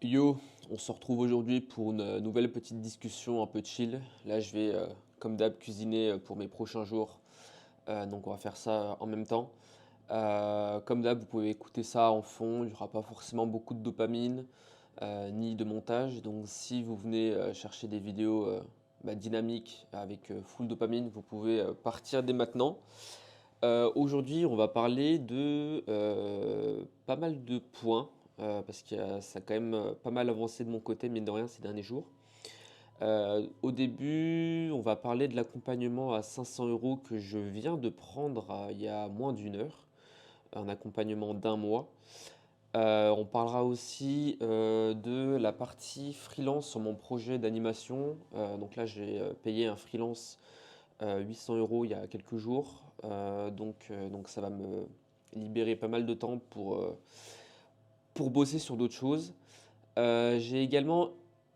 Yo, on se retrouve aujourd'hui pour une nouvelle petite discussion un peu chill. Là, je vais, comme d'hab, cuisiner pour mes prochains jours. Donc, on va faire ça en même temps. Comme d'hab, vous pouvez écouter ça en fond. Il n'y aura pas forcément beaucoup de dopamine ni de montage. Donc, si vous venez chercher des vidéos dynamiques avec full dopamine, vous pouvez partir dès maintenant. Aujourd'hui, on va parler de pas mal de points, parce que ça a quand même pas mal avancé de mon côté, mine de rien, ces derniers jours. Au début, on va parler de l'accompagnement à 500 euros que je viens de prendre il y a moins d'une heure, un accompagnement d'un mois. On parlera aussi de la partie freelance sur mon projet d'animation. Donc là, j'ai payé un freelance 800 euros il y a quelques jours. Donc ça va me libérer pas mal de temps pour bosser sur d'autres choses. J'ai également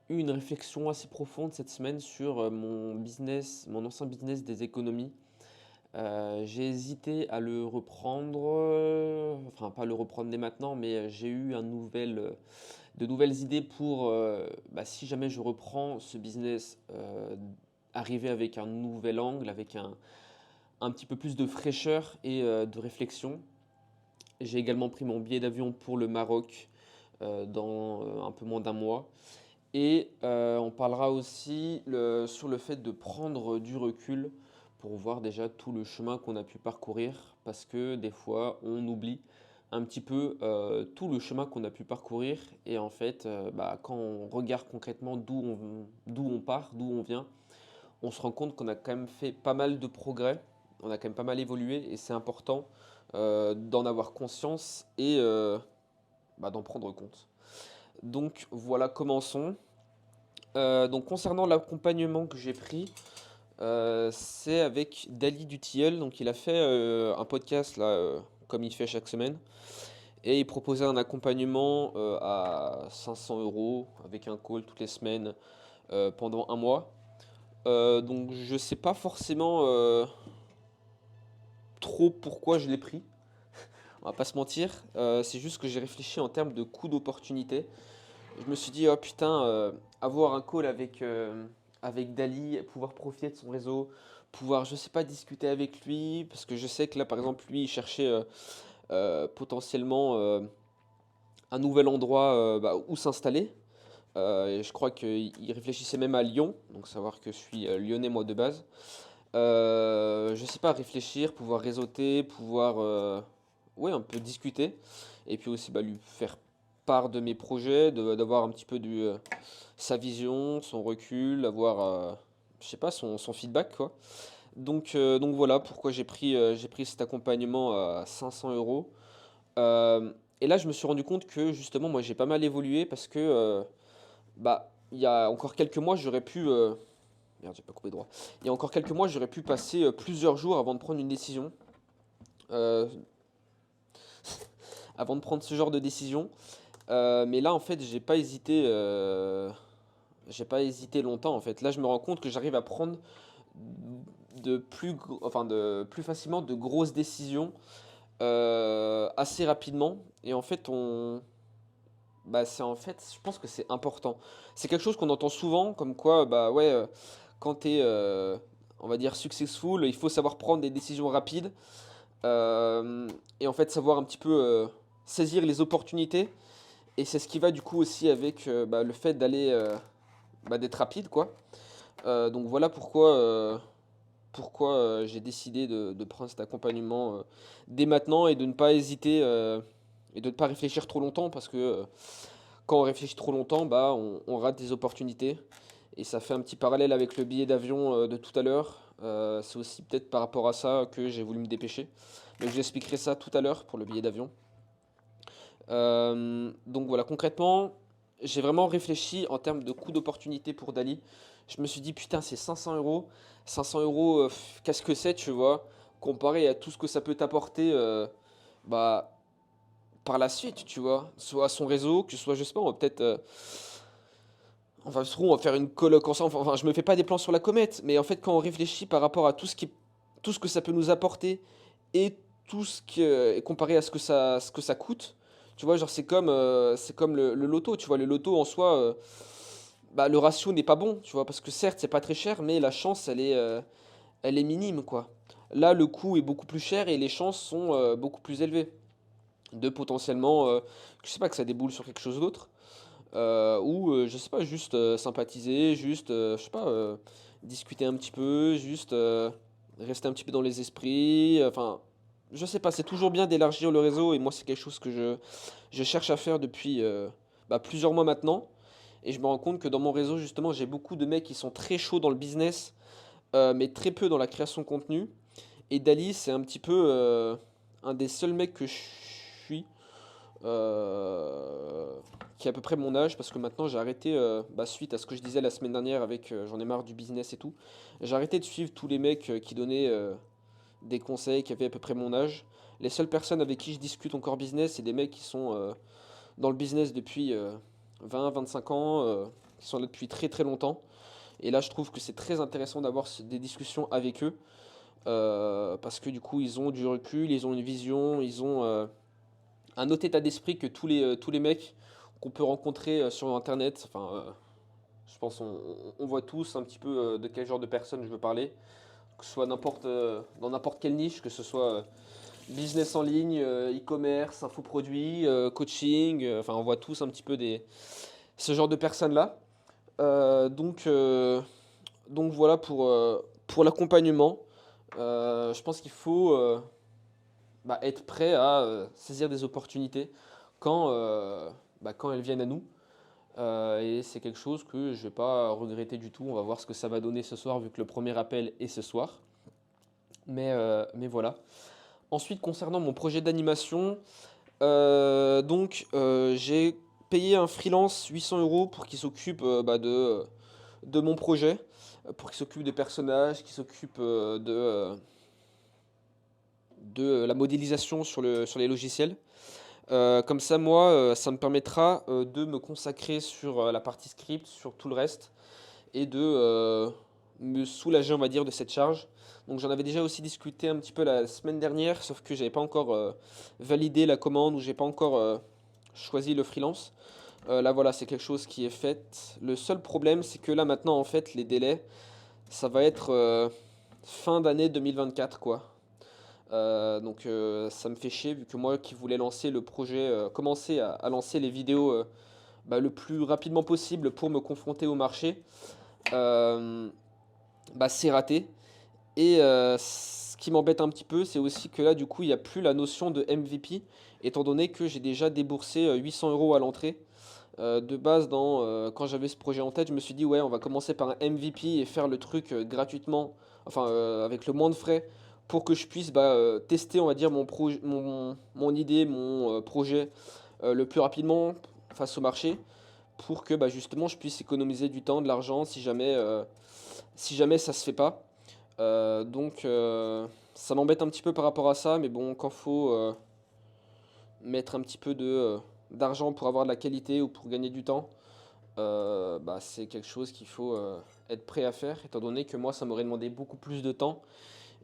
eu une réflexion assez profonde cette semaine sur mon business, mon ancien business des économies. J'ai hésité à le reprendre, enfin pas le reprendre dès maintenant, mais j'ai eu de nouvelles idées pour, si jamais je reprends ce business, arriver avec un nouvel angle, avec un petit peu plus de fraîcheur et de réflexion. J'ai également pris mon billet d'avion pour le Maroc dans un peu moins d'un mois. Et on parlera aussi sur le fait de prendre du recul pour voir déjà tout le chemin qu'on a pu parcourir, parce que des fois on oublie un petit peu tout le chemin qu'on a pu parcourir, et en fait quand on regarde concrètement d'où on part, d'où on vient, on se rend compte qu'on a quand même fait pas mal de progrès, on a quand même pas mal évolué, et c'est important d'en avoir conscience et d'en prendre compte. Donc voilà, commençons. Donc concernant l'accompagnement que j'ai pris, c'est avec Dali Dutilleul. Donc il a fait un podcast là, comme il fait chaque semaine, et il proposait un accompagnement à 500 euros avec un call toutes les semaines pendant un mois. Donc je sais pas forcément trop pourquoi je l'ai pris. On va pas se mentir. C'est juste que j'ai réfléchi en termes de coût d'opportunité. Je me suis dit, oh putain, avoir un call avec Dali, pouvoir profiter de son réseau, pouvoir, je sais pas, discuter avec lui, parce que je sais que là, par exemple, lui, il cherchait potentiellement un nouvel endroit où s'installer. Et je crois qu'il réfléchissait même à Lyon, donc savoir que je suis lyonnais moi de base. Je sais pas, réfléchir, pouvoir réseauter, pouvoir ouais, un peu discuter. Et puis aussi lui faire part de mes projets, d'avoir un petit peu sa vision, son recul, avoir, je sais pas, son feedback, quoi. Donc voilà pourquoi j'ai pris cet accompagnement à 500 euros. Et là, je me suis rendu compte que justement, moi, j'ai pas mal évolué parce que, il y a encore quelques mois, j'aurais pu. Merde, j'ai pas coupé droit. Il y a encore quelques mois, j'aurais pu passer plusieurs jours avant de prendre une décision. euh, Avant de prendre ce genre de décision. Mais là, en fait, j'ai pas hésité longtemps. En fait, là, je me rends compte que j'arrive à prendre de plus facilement de grosses décisions assez rapidement. Et en fait, je pense que c'est important. C'est quelque chose qu'on entend souvent, comme quoi, ouais, quand t'es, on va dire, successful, il faut savoir prendre des décisions rapides. Et en fait, savoir un petit peu saisir les opportunités. Et c'est ce qui va du coup aussi avec le fait d'être rapide, quoi. Donc voilà pourquoi j'ai décidé de prendre cet accompagnement dès maintenant et de ne pas hésiter et de ne pas réfléchir trop longtemps parce que quand on réfléchit trop longtemps, on rate des opportunités. Et ça fait un petit parallèle avec le billet d'avion de tout à l'heure. C'est aussi peut-être par rapport à ça que j'ai voulu me dépêcher. Donc j'expliquerai ça tout à l'heure pour le billet d'avion. Donc voilà, concrètement, j'ai vraiment réfléchi en termes de coût d'opportunité pour Dali. Je me suis dit, putain, c'est 500 euros. 500 euros, qu'est-ce que c'est, tu vois, comparé à tout ce que ça peut t'apporter bah, par la suite, tu vois. Soit à son réseau, que ce soit, je sais pas, on va peut-être. Enfin, on va faire une coloc ensemble. Enfin, je me fais pas des plans sur la comète, mais en fait, quand on réfléchit par rapport à tout ce que ça peut nous apporter et tout ce que, comparé à ce que ça coûte, Tu vois, genre c'est comme le loto, tu vois, le loto en soi, bah, le ratio n'est pas bon, tu vois, parce que certes, c'est pas très cher, mais la chance, elle est minime, quoi. Là, le coût est beaucoup plus cher et les chances sont beaucoup plus élevées de potentiellement, je sais pas, que ça déboule sur quelque chose d'autre, ou je sais pas, juste sympathiser, juste, je sais pas, discuter un petit peu, juste rester un petit peu dans les esprits, enfin, je sais pas, c'est toujours bien d'élargir le réseau et moi, c'est quelque chose que je cherche à faire depuis bah, plusieurs mois maintenant. Et je me rends compte que dans mon réseau, justement, j'ai beaucoup de mecs qui sont très chauds dans le business, mais très peu dans la création de contenu. Et Dali, c'est un petit peu un des seuls mecs que je suis euh, qui a à peu près mon âge, parce que maintenant j'ai arrêté, bah, suite à ce que je disais la semaine dernière avec j'en ai marre du business et tout, j'ai arrêté de suivre tous les mecs qui donnaient des conseils qui avaient à peu près mon âge. Les seules personnes avec qui je discute encore business, c'est des mecs qui sont dans le business depuis 20-25 ans, qui sont là depuis très très longtemps. Et là, je trouve que c'est très intéressant d'avoir des discussions avec eux, parce que du coup, ils ont du recul, ils ont une vision, ils ont un autre état d'esprit que tous les mecs qu'on peut rencontrer sur Internet. Enfin, je pense on voit tous un petit peu de quel genre de personnes je veux parler, que ce soit dans n'importe quelle niche, que ce soit business en ligne, e-commerce, infoproduits, coaching, enfin on voit tous un petit peu ce genre de personnes-là. Euh, donc, euh, donc voilà pour l'accompagnement. Je pense qu'il faut bah, être prêt à saisir des opportunités quand, bah, quand elles viennent à nous. Et c'est quelque chose que je vais pas regretter du tout. On va voir ce que ça va donner ce soir, vu que le premier appel est ce soir. Mais voilà. Ensuite, concernant mon projet d'animation, j'ai payé un freelance 800 euros pour qu'il s'occupe bah, de mon projet, pour qu'il s'occupe des personnages, qu'il s'occupe de la modélisation sur les logiciels. Comme ça, moi, ça me permettra de me consacrer sur la partie script, sur tout le reste, et de me soulager, on va dire, de cette charge. Donc j'en avais déjà aussi discuté un petit peu la semaine dernière, sauf que j'avais pas encore validé la commande ou j'ai pas encore choisi le freelance. Là voilà, c'est quelque chose qui est fait. Le seul problème, c'est que là maintenant, en fait, les délais, ça va être fin d'année 2024, quoi. Ça me fait chier vu que moi qui voulais lancer le projet, commencer à lancer les vidéos bah, le plus rapidement possible pour me confronter au marché, euh, bah, c'est raté. Et ce qui m'embête un petit peu, c'est aussi que là, du coup, il n'y a plus la notion de MVP, étant donné que j'ai déjà déboursé 800 euros à l'entrée. De base, quand j'avais ce projet en tête, je me suis dit, ouais, on va commencer par un MVP et faire le truc gratuitement, enfin, avec le moins de frais, pour que je puisse bah, tester, on va dire, mon idée, mon projet le plus rapidement face au marché, pour que bah, justement je puisse économiser du temps, de l'argent, si jamais ça se fait pas. Ça m'embête un petit peu par rapport à ça, mais bon, quand faut mettre un petit peu d'argent pour avoir de la qualité ou pour gagner du temps, bah, c'est quelque chose qu'il faut être prêt à faire, étant donné que moi, ça m'aurait demandé beaucoup plus de temps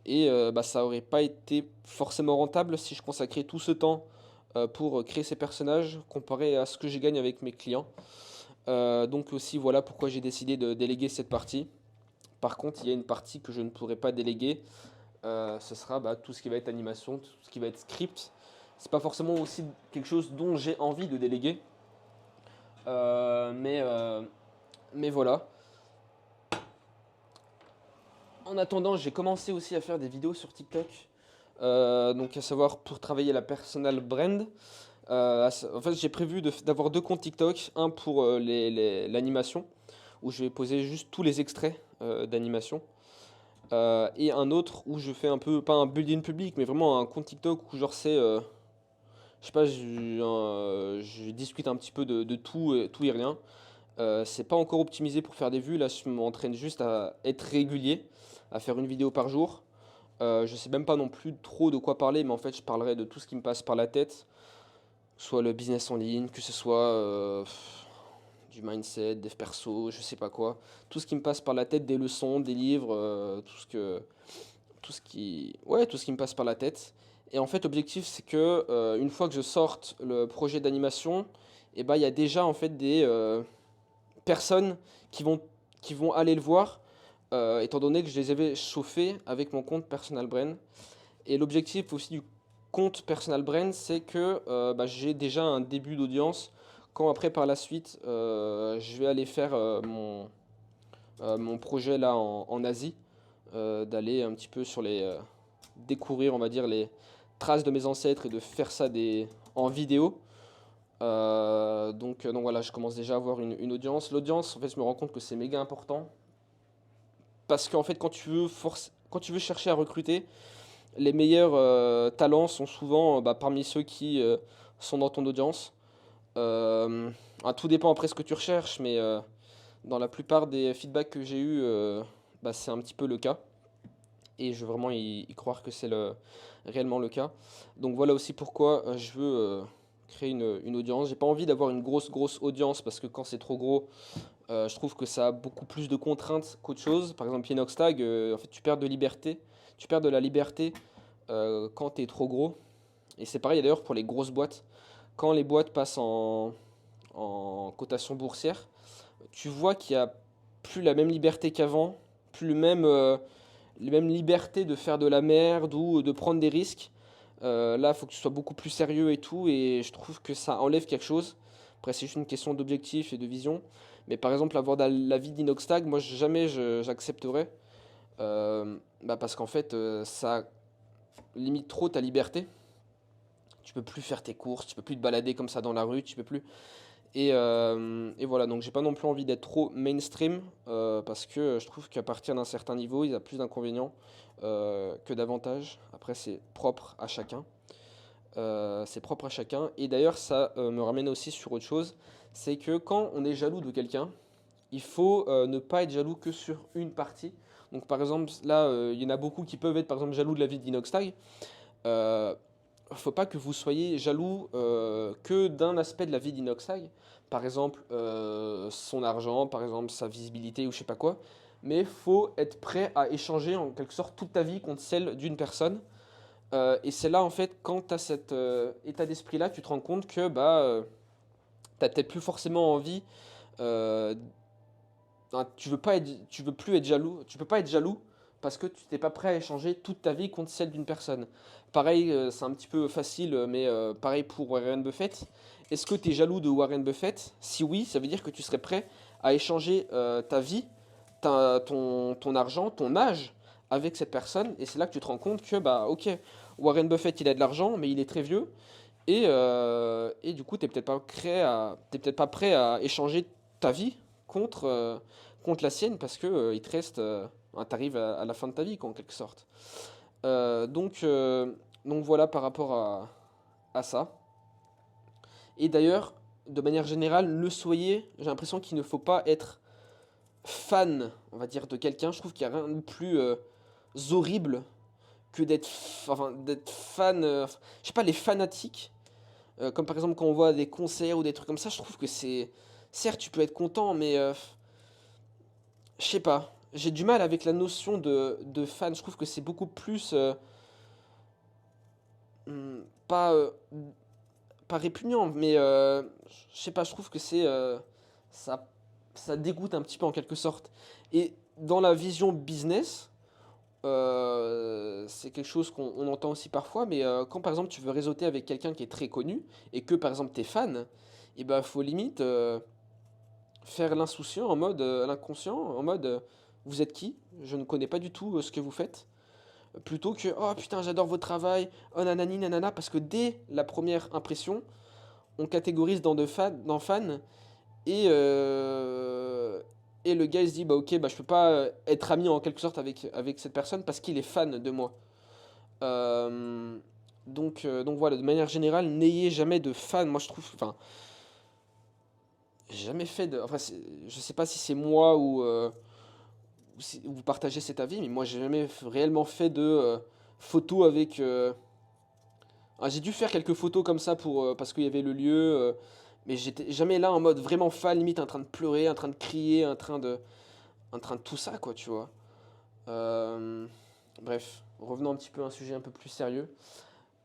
et bah, ça aurait pas été forcément rentable si je consacrais tout ce temps pour créer ces personnages comparé à ce que je gagne avec mes clients. Donc aussi, voilà pourquoi j'ai décidé de déléguer cette partie. Par contre, il y a une partie que je ne pourrais pas déléguer. Ce sera bah, tout ce qui va être animation, tout ce qui va être script. C'est pas forcément aussi quelque chose dont j'ai envie de déléguer. Euh, mais, euh, mais voilà. En attendant, j'ai commencé aussi à faire des vidéos sur TikTok. Donc à savoir pour travailler la personal brand. En fait, j'ai prévu d'avoir deux comptes TikTok. Un pour l'animation, où je vais poser juste tous les extraits d'animation. Et un autre où je fais un peu, pas un build-in public, mais vraiment un compte TikTok où genre c'est, je sais pas, je discute un petit peu de tout, tout et rien. C'est pas encore optimisé pour faire des vues, là je m'entraîne juste à être régulier, à faire une vidéo par jour. Je sais même pas non plus trop de quoi parler, mais en fait je parlerai de tout ce qui me passe par la tête, soit le business en ligne, que ce soit du mindset, dev perso, je sais pas quoi. Tout ce qui me passe par la tête, des leçons, des livres, tout ce qui me passe par la tête. Et en fait, l'objectif, c'est que une fois que je sorte le projet d'animation, et ben, il y a déjà en fait des personnes qui vont, qui vont aller le voir, étant donné que je les avais chauffés avec mon compte Personal Brain. Et l'objectif aussi du compte Personal Brand, c'est que bah, j'ai déjà un début d'audience. Quand après, par la suite, je vais aller faire mon projet là en Asie, d'aller un petit peu sur les découvrir, on va dire, les traces de mes ancêtres et de faire ça en vidéo. Donc voilà, je commence déjà à avoir une audience. L'audience, en fait, je me rends compte que c'est méga important parce qu'en fait, quand tu veux chercher à recruter, les meilleurs talents sont souvent bah, parmi ceux qui sont dans ton audience. Euh, Tout dépend après ce que tu recherches, mais dans la plupart des feedbacks que j'ai eus, bah, c'est un petit peu le cas. Et je veux vraiment y croire que c'est réellement le cas. Donc voilà aussi pourquoi je veux créer une audience. J'ai pas envie d'avoir une grosse audience parce que quand c'est trop gros, je trouve que ça a beaucoup plus de contraintes qu'autre chose. Par exemple, Inoxtag, en fait, tu perds de liberté. Tu perds de la liberté quand tu es trop gros. Et c'est pareil d'ailleurs pour les grosses boîtes. Quand les boîtes passent en cotation boursière, tu vois qu'il n'y a plus la même liberté qu'avant, plus les mêmes libertés de faire de la merde ou de prendre des risques. Là, il faut que tu sois beaucoup plus sérieux et tout, et je trouve que ça enlève quelque chose. Après, c'est juste une question d'objectif et de vision. Mais par exemple, avoir la vie d'Inoxtag, moi, jamais j'accepterais. Bah parce qu'en fait, ça limite trop ta liberté. Tu peux plus faire tes courses, tu peux plus te balader comme ça dans la rue, tu peux plus. Et voilà, donc j'ai pas non plus envie d'être trop mainstream parce que je trouve qu'à partir d'un certain niveau, il y a plus d'inconvénients que d'avantages. Après, c'est propre à chacun. C'est propre à chacun. Et d'ailleurs, ça me ramène aussi sur autre chose, c'est que quand on est jaloux de quelqu'un, il faut ne pas être jaloux que sur une partie. Donc par exemple, là, il y en a beaucoup qui peuvent être par exemple jaloux de la vie d'Inoxtag. Euh, Faut pas que vous soyez jaloux que d'un aspect de la vie d'Inoxtag, par exemple son argent, par exemple sa visibilité ou je sais pas quoi, mais faut être prêt à échanger en quelque sorte toute ta vie contre celle d'une personne. Et c'est là en fait quand tu as cet état d'esprit là, tu te rends compte que bah t'as peut-être plus forcément envie euh, tu veux plus être jaloux, tu peux pas être jaloux parce que tu t'es pas prêt à échanger toute ta vie contre celle d'une personne. Pareil, c'est un petit peu facile, mais pareil pour Warren Buffett. Est-ce que tu es jaloux de Warren Buffett? Si oui, ça veut dire que tu serais prêt à échanger ta vie, ton argent, ton âge avec cette personne. Et c'est là que tu te rends compte que, bah ok, Warren Buffett, il a de l'argent, mais il est très vieux. Et du coup, t'es peut-être pas prêt à échanger ta vie contre, contre la sienne parce que il te reste, t'arrives à la fin de ta vie, quoi, en quelque sorte. Euh, donc, euh, donc voilà par rapport à ça. Et d'ailleurs, de manière générale, le soyez. J'ai l'impression qu'il ne faut pas être fan, on va dire, de quelqu'un. Je trouve qu'il n'y a rien de plus horrible que d'être fan. Je sais pas, les fanatiques. Comme par exemple quand on voit des concerts ou des trucs comme ça, je trouve que c'est... Certes, tu peux être content, mais je sais pas. J'ai du mal avec la notion de fan. Je trouve que c'est beaucoup plus... hmm, pas, pas répugnant, mais je sais pas, je trouve que ça, ça dégoûte un petit peu en quelque sorte. Et dans la vision business, c'est quelque chose qu'on entend aussi parfois, mais quand par exemple tu veux réseauter avec quelqu'un qui est très connu et que par exemple t'es fan, et ben faut limite faire l'insouciant en mode l'inconscient, en mode vous êtes qui? Je ne connais pas du tout ce que vous faites. Plutôt que oh putain j'adore votre travail, oh nanani nanana, parce que dès la première impression, on catégorise dans fan et et le gars il se dit bah ok bah je peux pas être ami en quelque sorte avec cette personne parce qu'il est fan de moi. Euh, donc voilà, de manière générale, n'ayez jamais de fan. Moi je trouve, enfin, j'ai jamais fait de. Enfin, je sais pas si c'est moi ou si vous partagez cet avis, mais moi j'ai jamais réellement fait de photos avec. Ah, j'ai dû faire quelques photos comme ça parce qu'il y avait le lieu, mais j'étais jamais là en mode vraiment fan, limite en train de pleurer, en train de crier, en train de tout ça, quoi, tu vois. Euh, Bref, revenons un petit peu à un sujet un peu plus sérieux.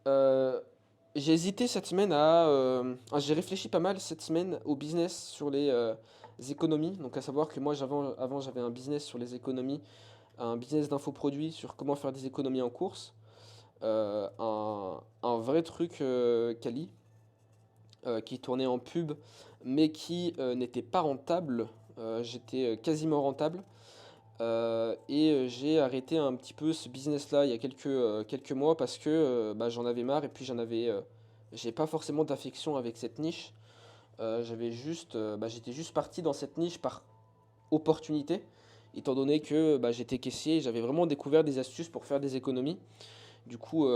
Euh, j'ai hésité cette semaine j'ai réfléchi pas mal cette semaine au business sur les économies. Donc à savoir que moi avant j'avais un business sur les économies, un business d'infoproduits sur comment faire des économies en course. Un vrai truc quali qui tournait en pub mais qui n'était pas rentable. J'étais quasiment rentable. J'ai arrêté un petit peu ce business-là il y a quelques mois parce que bah, j'en avais marre et puis j'ai pas forcément d'affection avec cette niche. J'étais juste parti dans cette niche par opportunité, étant donné que bah, j'étais caissier, et j'avais vraiment découvert des astuces pour faire des économies. Du coup,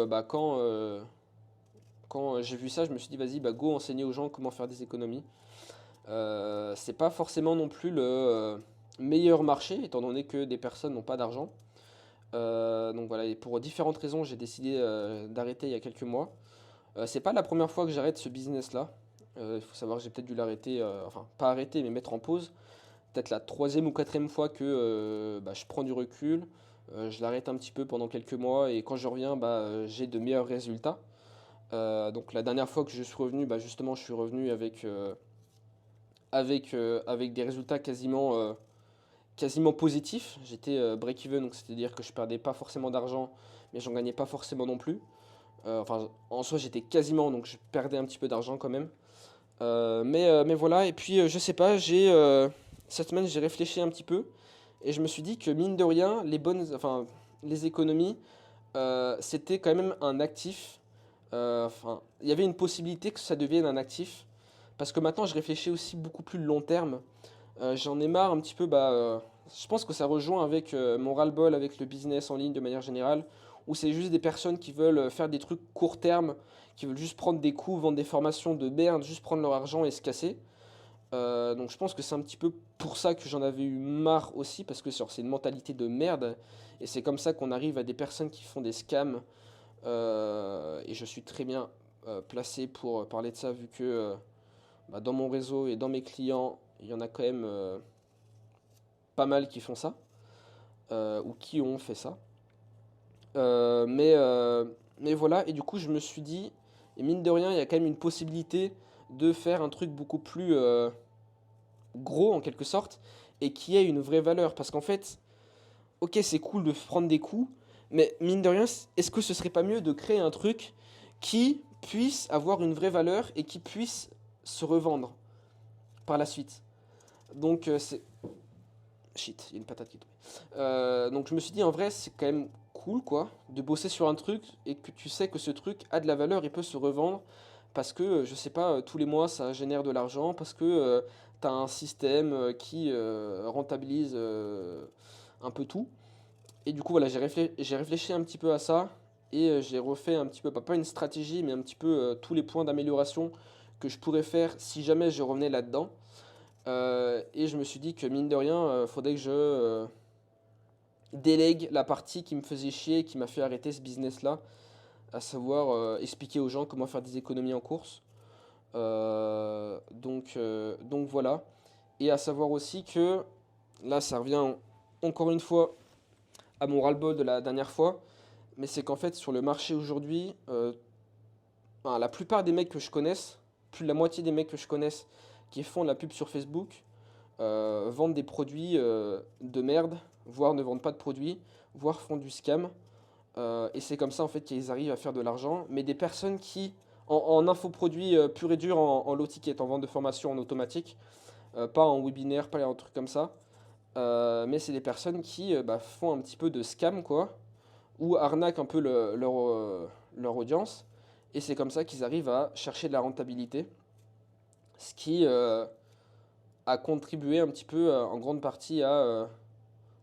quand j'ai vu ça, je me suis dit vas-y, bah, go enseigner aux gens comment faire des économies. C'est pas forcément non plus le meilleur marché, étant donné que des personnes n'ont pas d'argent. Donc voilà, et pour différentes raisons, j'ai décidé d'arrêter il y a quelques mois. C'est pas la première fois que j'arrête ce business-là. Il faut savoir que j'ai peut-être dû l'arrêter, enfin pas arrêter, mais mettre en pause. Peut-être la troisième ou quatrième fois que bah, je prends du recul. Je l'arrête un petit peu pendant quelques mois et quand je reviens, bah, j'ai de meilleurs résultats. Donc la dernière fois que je suis revenu, bah, justement, je suis revenu avec des résultats quasiment positifs. J'étais break-even, donc c'est-à-dire que je perdais pas forcément d'argent, mais j'en gagnais pas forcément non plus. Enfin, en soi, j'étais quasiment, donc je perdais un petit peu d'argent quand même. Mais voilà, et puis je sais pas, cette semaine j'ai réfléchi un petit peu et je me suis dit que mine de rien, les économies, c'était quand même un actif. Enfin, il y avait une possibilité que ça devienne un actif parce que maintenant je réfléchis aussi beaucoup plus long terme. J'en ai marre un petit peu, je pense que ça rejoint avec mon ras-le-bol avec le business en ligne de manière générale, où c'est juste des personnes qui veulent faire des trucs court terme, qui veulent juste prendre des coups, vendre des formations de merde, juste prendre leur argent et se casser. Donc je pense que c'est un petit peu pour ça que j'en avais eu marre aussi, parce que c'est une mentalité de merde, et c'est comme ça qu'on arrive à des personnes qui font des scams, et je suis très bien placé pour parler de ça, vu que bah, dans mon réseau et dans mes clients, il y en a quand même pas mal qui font ça, ou qui ont fait ça. Euh, mais, euh, mais voilà, et du coup je me suis dit, et mine de rien, il y a quand même une possibilité de faire un truc beaucoup plus gros en quelque sorte, et qui ait une vraie valeur. Parce qu'en fait, ok, c'est cool de prendre des coups, mais mine de rien, est-ce que ce serait pas mieux de créer un truc qui puisse avoir une vraie valeur et qui puisse se revendre par la suite? Donc c'est... Shit, il y a une patate qui est tombée. Donc je me suis dit, en vrai, c'est quand même cool, quoi, de bosser sur un truc et que tu sais que ce truc a de la valeur et peut se revendre parce que, je sais pas, tous les mois, ça génère de l'argent, parce que tu as un système qui rentabilise un peu tout. Et du coup, voilà, j'ai réfléchi un petit peu à ça et j'ai refait un petit peu, pas une stratégie, mais un petit peu tous les points d'amélioration que je pourrais faire si jamais je revenais là-dedans. Et je me suis dit que mine de rien, faudrait que je délègue la partie qui me faisait chier et qui m'a fait arrêter ce business-là, à savoir expliquer aux gens comment faire des économies en course. Donc voilà. Et à savoir aussi que, là ça revient encore une fois à mon ras-le-bol de la dernière fois, mais c'est qu'en fait sur le marché aujourd'hui, enfin, la plupart des mecs que je connaisse, plus de la moitié des mecs que je connaisse qui font de la pub sur Facebook, vendent des produits de merde, voire ne vendent pas de produits, voire font du scam. Et c'est comme ça en fait qu'ils arrivent à faire de l'argent. Mais des personnes qui, en infoproduits pur et dur, en low ticket, en vente de formation en automatique, pas en webinaire, pas en truc comme ça, mais c'est des personnes qui font un petit peu de scam quoi, ou arnaquent un peu leur audience. Et c'est comme ça qu'ils arrivent à chercher de la rentabilité, ce qui a contribué un petit peu en grande partie à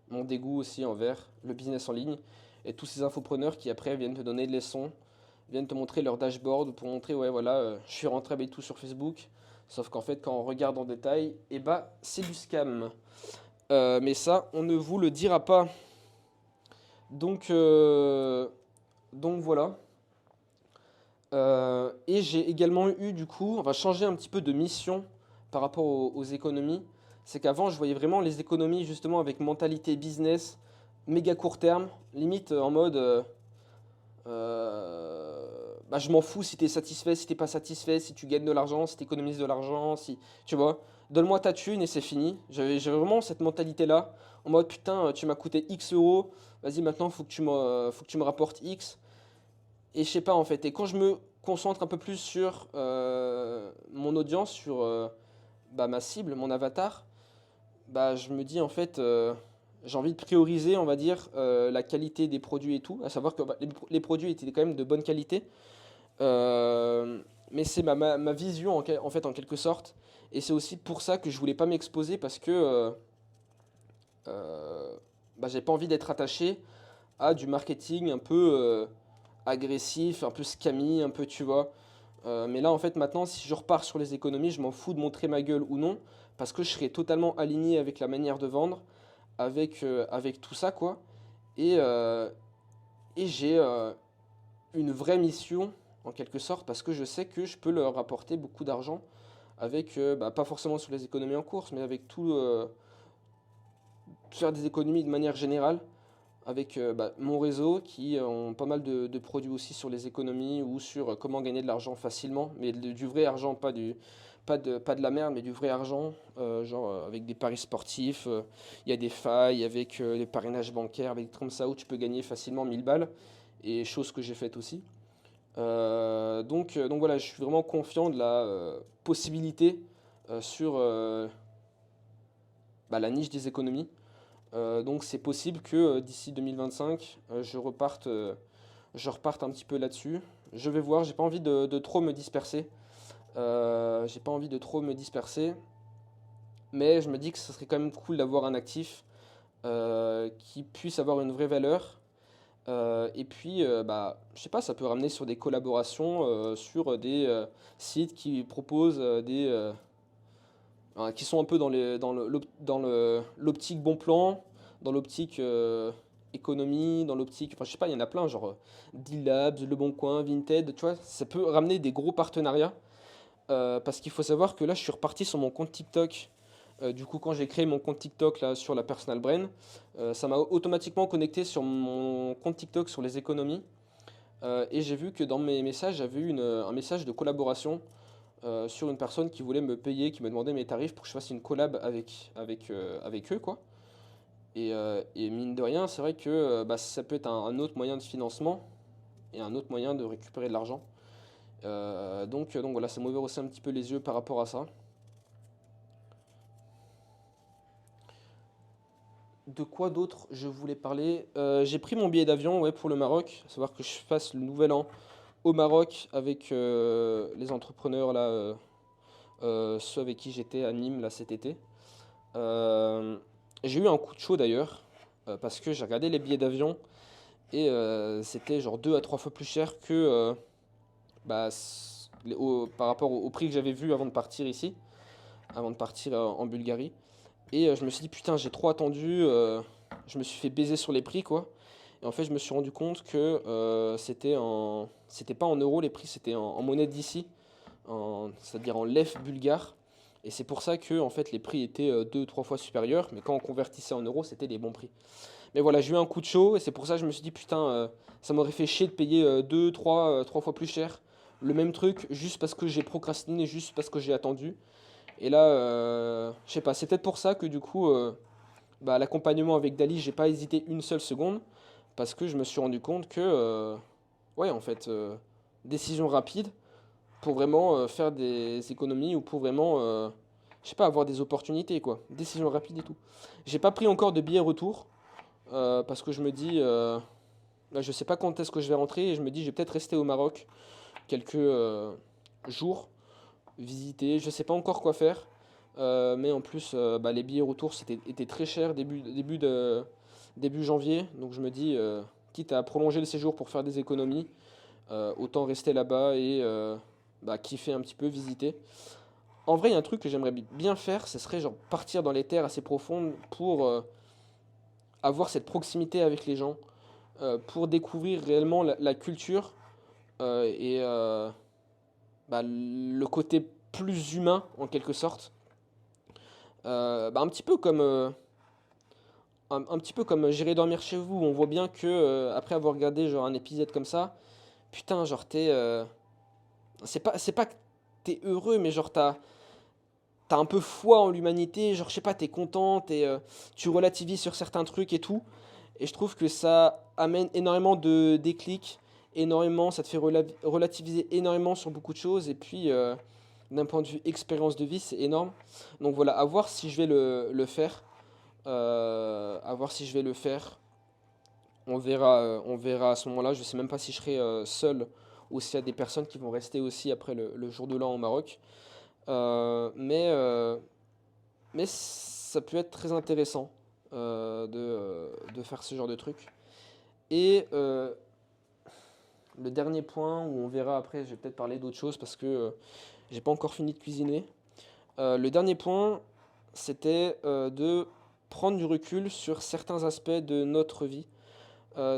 mon dégoût aussi envers le business en ligne et tous ces infopreneurs qui après viennent te donner des leçons, viennent te montrer leur dashboard pour montrer ouais voilà je suis rentable et tout sur Facebook. Sauf qu'en fait quand on regarde en détail, et bah c'est du scam. Mais ça on ne vous le dira pas. Donc euh, donc voilà. Et j'ai également eu du coup, on va changer un petit peu de mission par rapport aux économies. C'est qu'avant, je voyais vraiment les économies justement avec mentalité business, méga court terme, limite en mode bah, je m'en fous si t'es satisfait, si t'es pas satisfait, si tu gagnes de l'argent, si t'économises de l'argent, si, tu vois, donne-moi ta thune et c'est fini. J'avais vraiment cette mentalité-là, en mode putain, tu m'as coûté X euros, vas-y maintenant faut que tu me rapportes X. Et je sais pas en fait, et quand je me concentre un peu plus sur mon audience, sur bah, ma cible, mon avatar, bah, je me dis en fait, j'ai envie de prioriser, on va dire, la qualité des produits et tout, à savoir que bah, les produits étaient quand même de bonne qualité, euh, mais c'est ma vision en fait, en quelque sorte, et c'est aussi pour ça que je voulais pas m'exposer parce que euh, bah, j'ai pas envie d'être attaché à du marketing un peu agressif, un peu scammy, un peu, tu vois. Mais là, en fait, maintenant, si je repars sur les économies, je m'en fous de montrer ma gueule ou non, parce que je serai totalement aligné avec la manière de vendre, avec tout ça, quoi. Et, euh, et j'ai une vraie mission, en quelque sorte, parce que je sais que je peux leur apporter beaucoup d'argent avec, bah, pas forcément sur les économies en course, mais avec tout, faire des économies de manière générale, avec bah, mon réseau qui ont pas mal de produits aussi sur les économies ou sur comment gagner de l'argent facilement, mais du vrai argent, pas de la merde, mais du vrai argent, genre avec des paris sportifs, il y a des failles avec les parrainages bancaires, avec des trucs comme ça où tu peux gagner facilement 1000 balles, et chose que j'ai faite aussi. Donc voilà, je suis vraiment confiant de la possibilité sur bah, la niche des économies. Donc c'est possible que d'ici 2025, je reparte un petit peu là-dessus. Je vais voir, j'ai pas envie de trop me disperser. J'ai pas envie de trop me disperser, mais je me dis que ce serait quand même cool d'avoir un actif qui puisse avoir une vraie valeur. Et puis, bah, je sais pas, ça peut ramener sur des collaborations, sur des sites qui proposent qui sont un peu dans l'optique bon plan, dans l'optique économie, dans l'optique, enfin je sais pas, il y en a plein, genre D-Labs, Le Bon Coin, Vinted, tu vois, ça peut ramener des gros partenariats. Parce qu'il faut savoir que là, je suis reparti sur mon compte TikTok. Du coup, quand j'ai créé mon compte TikTok là, sur la personal brain, ça m'a automatiquement connecté sur mon compte TikTok sur les économies. Et j'ai vu que dans mes messages, j'avais eu un message de collaboration sur une personne qui voulait me payer, qui me demandait mes tarifs pour que je fasse une collab avec eux, quoi. Et mine de rien, c'est vrai que bah, ça peut être un autre moyen de financement et un autre moyen de récupérer de l'argent. Donc voilà, ça m'a ouvert aussi un petit peu les yeux par rapport à ça. De quoi d'autre je voulais parler? J'ai pris mon billet d'avion, ouais, pour le Maroc. À savoir que je fasse le nouvel an au Maroc avec les entrepreneurs là, ceux avec qui j'étais à Nîmes là cet été. Euh, j'ai eu un coup de chaud d'ailleurs, parce que j'ai regardé les billets d'avion et c'était genre 2 à 3 fois plus cher que bah, par rapport au prix que j'avais vu avant de partir ici, avant de partir en Bulgarie. Et je me suis dit, putain, j'ai trop attendu, je me suis fait baiser sur les prix, quoi. Et en fait, je me suis rendu compte que c'était pas en euros les prix, c'était en monnaie d'ici, c'est-à-dire en lef bulgare. Et c'est pour ça que en fait, les prix étaient 2 3 fois supérieurs, mais quand on convertissait en euros, c'était les bons prix. Mais voilà, j'ai eu un coup de chaud, et c'est pour ça que je me suis dit, putain, ça m'aurait fait chier de payer 3 fois plus cher le même truc, juste parce que j'ai procrastiné, juste parce que j'ai attendu. Et là, je sais pas, c'est peut-être pour ça que du coup, bah, l'accompagnement avec Dali, j'ai pas hésité une seule seconde, parce que je me suis rendu compte que, ouais, en fait, décision rapide pour vraiment faire des économies ou pour vraiment, je sais pas, avoir des opportunités, quoi. Décision rapide et tout. J'ai pas pris encore de billet retour, parce que je me dis, là, je sais pas quand est-ce que je vais rentrer, et je me dis, je vais peut-être rester au Maroc quelques jours, visiter, je sais pas encore quoi faire. Mais en plus, bah, les billets retour étaient très chers début janvier. Donc je me dis, quitte à prolonger le séjour pour faire des économies, autant rester là-bas et bah, kiffer un petit peu, visiter. En vrai, il y a un truc que j'aimerais bien faire, ce serait genre partir dans les terres assez profondes pour avoir cette proximité avec les gens, pour découvrir réellement la culture et bah, le côté plus humain en quelque sorte. Bah, un petit peu comme J'irai dormir chez vous. On voit bien que après avoir regardé genre un épisode comme ça, putain, genre, c'est pas que t'es heureux, mais genre, t'as un peu foi en l'humanité, genre, je sais pas, t'es content, tu relativises sur certains trucs et tout. Et je trouve que ça amène énormément de déclics, énormément, ça te fait relativiser énormément sur beaucoup de choses. Et puis, d'un point de vue expérience de vie, c'est énorme. Donc voilà, à voir si je vais le faire. À voir si je vais le faire. On verra à ce moment-là. Je sais même pas si je serai seul ou s'il y a des personnes qui vont rester aussi après le jour de l'an au Maroc. Euh, mais, euh, mais ça peut être très intéressant de faire ce genre de truc. Et le dernier point où on verra après, je vais peut-être parler d'autre chose parce que j'ai pas encore fini de cuisiner. Le dernier point, c'était de prendre du recul sur certains aspects de notre vie.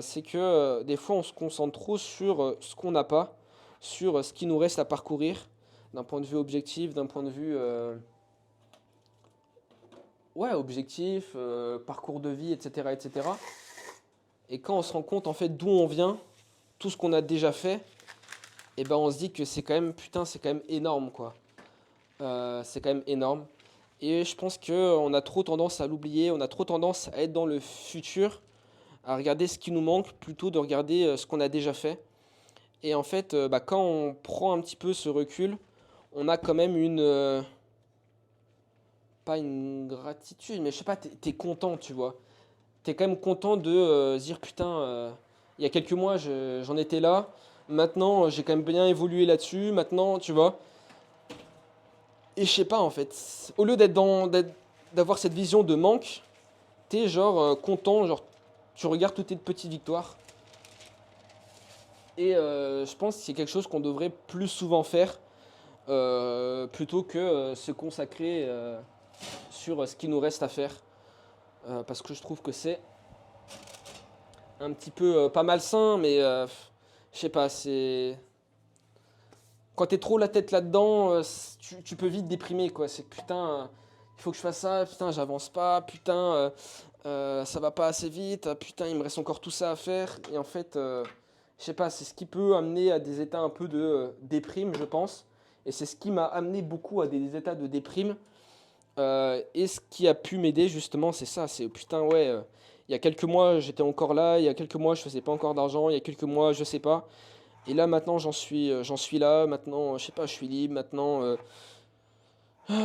C'est que des fois on se concentre trop sur ce qu'on n'a pas, sur ce qui nous reste à parcourir, d'un point de vue objectif, d'un point de vue ouais, objectif, parcours de vie, etc., etc. Et quand on se rend compte en fait d'où on vient, tout ce qu'on a déjà fait, et ben on se dit que c'est quand même, putain, c'est quand même énorme quoi. C'est quand même énorme. Et je pense que on a trop tendance à l'oublier, on a trop tendance à être dans le futur, à regarder ce qui nous manque plutôt de regarder ce qu'on a déjà fait. Et en fait, bah, quand on prend un petit peu ce recul, on a quand même pas une gratitude, mais je sais pas, t'es content, tu vois. T'es quand même content de se dire putain, il y a quelques mois j'en étais là, maintenant j'ai quand même bien évolué là-dessus, maintenant tu vois. Et je sais pas en fait, au lieu d'avoir cette vision de manque, t'es genre content, genre tu regardes toutes tes petites victoires. Et je pense que c'est quelque chose qu'on devrait plus souvent faire plutôt que se consacrer sur ce qui nous reste à faire. Parce que je trouve que c'est un petit peu pas malsain, mais je sais pas, c'est. Quand t'es trop la tête là-dedans, tu peux vite déprimer quoi. C'est que putain, il faut que je fasse ça, putain, j'avance pas, putain, ça va pas assez vite, putain, il me reste encore tout ça à faire. Et en fait, je sais pas, c'est ce qui peut amener à des états un peu de déprime, je pense. Et c'est ce qui m'a amené beaucoup à des états de déprime. Et ce qui a pu m'aider justement, c'est ça, c'est putain, ouais, il y a quelques mois j'étais encore là, il y a quelques mois je faisais pas encore d'argent, il y a quelques mois je sais pas. Et là maintenant j'en suis là, maintenant je sais pas, je suis libre, maintenant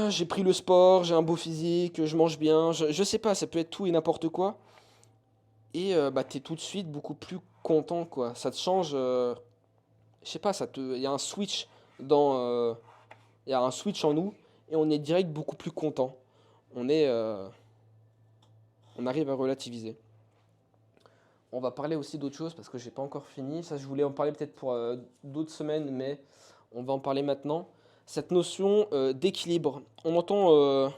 j'ai pris le sport, j'ai un beau physique, je mange bien, je sais pas, ça peut être tout et n'importe quoi. Et bah t'es tout de suite beaucoup plus content quoi. Ça te change, je sais pas, il y a un switch dans, il y a un switch en nous et on est direct beaucoup plus content. On est, on arrive à relativiser. On va parler aussi d'autres choses parce que j'ai pas encore fini. Ça, je voulais en parler peut-être pour d'autres semaines, mais on va en parler maintenant. Cette notion d'équilibre. On entend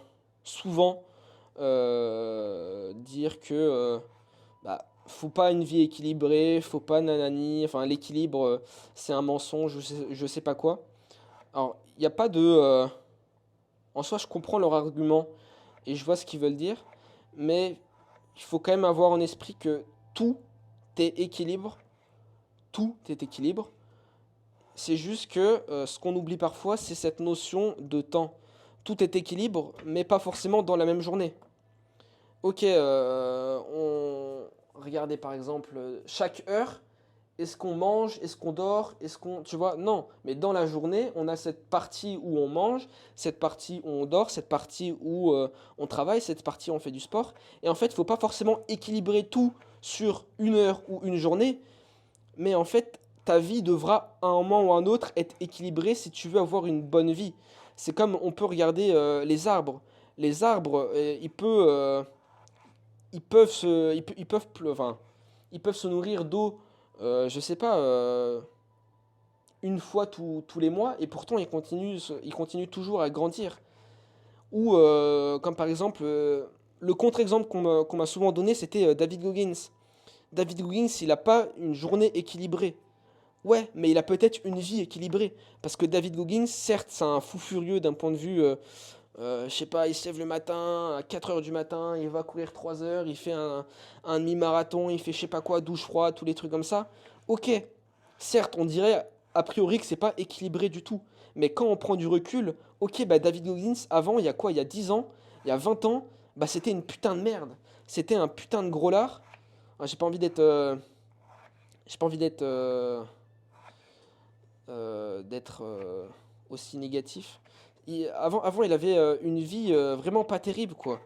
souvent dire que bah, faut pas une vie équilibrée, faut pas nanani. Enfin, l'équilibre, c'est un mensonge, je sais pas quoi. Alors, il n'y a pas de. En soi, je comprends leur argument et je vois ce qu'ils veulent dire, mais il faut quand même avoir en esprit que tout est équilibre, tout est équilibre. C'est juste que ce qu'on oublie parfois, c'est cette notion de temps. Tout est équilibre, mais pas forcément dans la même journée. Ok, regardez par exemple, chaque heure, est-ce qu'on mange, est-ce qu'on dort, est-ce qu'on. Tu vois, non. Mais dans la journée, on a cette partie où on mange, cette partie où on dort, cette partie où on travaille, cette partie où on fait du sport. Et en fait, il ne faut pas forcément équilibrer tout sur une heure ou une journée, mais en fait, ta vie devra à un moment ou à un autre être équilibrée si tu veux avoir une bonne vie. C'est comme on peut regarder les arbres. Les arbres, enfin, ils peuvent se nourrir d'eau, je sais pas, une fois tous les mois, et pourtant ils continuent toujours à grandir. Ou comme par exemple, le contre-exemple qu'on m'a souvent donné, c'était David Goggins. David Goggins, il n'a pas une journée équilibrée. Ouais, mais il a peut-être une vie équilibrée. Parce que David Goggins, certes, c'est un fou furieux d'un point de vue, je sais pas, il se lève le matin à 4 heures du matin, il va courir 3 heures, il fait un demi-marathon, il fait je sais pas quoi, douche froide, tous les trucs comme ça. Ok, Certes, on dirait a priori que c'est pas équilibré du tout. Mais quand on prend du recul, ok, bah David Goggins, avant, il y a quoi? Il y a 10 ans, il y a 20 ans, bah c'était une putain de merde. C'était un putain de gros lard. Ah, j'ai pas envie d'être. J'ai pas envie d'être aussi négatif. Avant, il avait une vie vraiment pas terrible, quoi.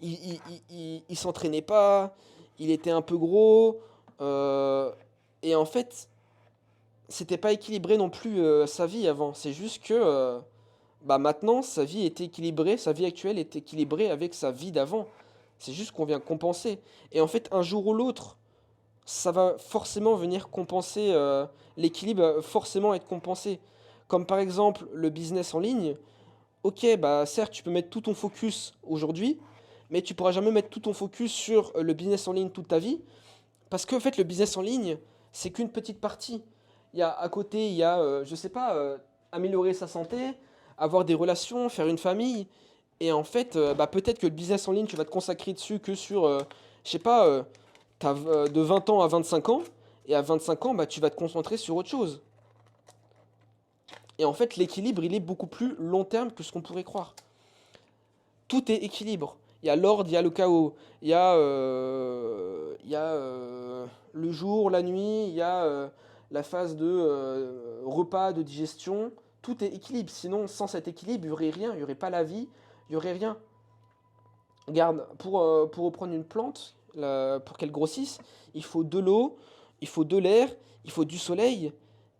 Il s'entraînait pas, il était un peu gros, et en fait, c'était pas équilibré non plus sa vie avant. C'est juste que bah maintenant, sa vie est équilibrée, sa vie actuelle est équilibrée avec sa vie d'avant. C'est juste qu'on vient compenser. Et en fait, un jour ou l'autre, ça va forcément venir compenser, l'équilibre va forcément être compensé. Comme par exemple le business en ligne. Ok, bah certes, tu peux mettre tout ton focus aujourd'hui, mais tu pourras jamais mettre tout ton focus sur le business en ligne toute ta vie, parce qu'en fait, le business en ligne, c'est qu'une petite partie. Il y a à côté, il y a, je sais pas, améliorer sa santé, avoir des relations, faire une famille. Et en fait, bah, peut-être que le business en ligne, tu vas te consacrer dessus que sur, je sais pas, de 20 ans à 25 ans. Et à 25 ans, bah, tu vas te concentrer sur autre chose. Et en fait, l'équilibre, il est beaucoup plus long terme que ce qu'on pourrait croire. Tout est équilibre. Il y a l'ordre, il y a le chaos, il y a le jour, la nuit, il y a la phase de repas, de digestion. Tout est équilibre. Sinon, sans cet équilibre, il n'y aurait rien. Il n'y aurait pas la vie, il n'y aurait rien. Regarde, pour reprendre une plante, pour qu'elle grossisse, il faut de l'eau, il faut de l'air, il faut du soleil,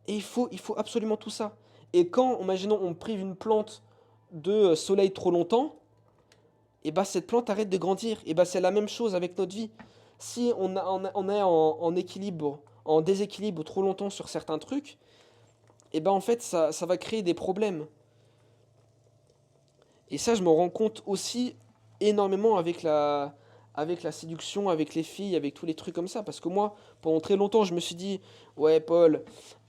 et il faut absolument tout ça. Et quand, imaginons, on prive une plante de soleil trop longtemps, et bah cette plante arrête de grandir. Et bah c'est la même chose avec notre vie. Si on est en équilibre, en déséquilibre trop longtemps sur certains trucs, et bah en fait ça va créer des problèmes. Et ça je m'en rends compte aussi énormément avec la séduction, avec les filles, avec tous les trucs comme ça. Parce que moi, pendant très longtemps, je me suis dit, ouais Paul,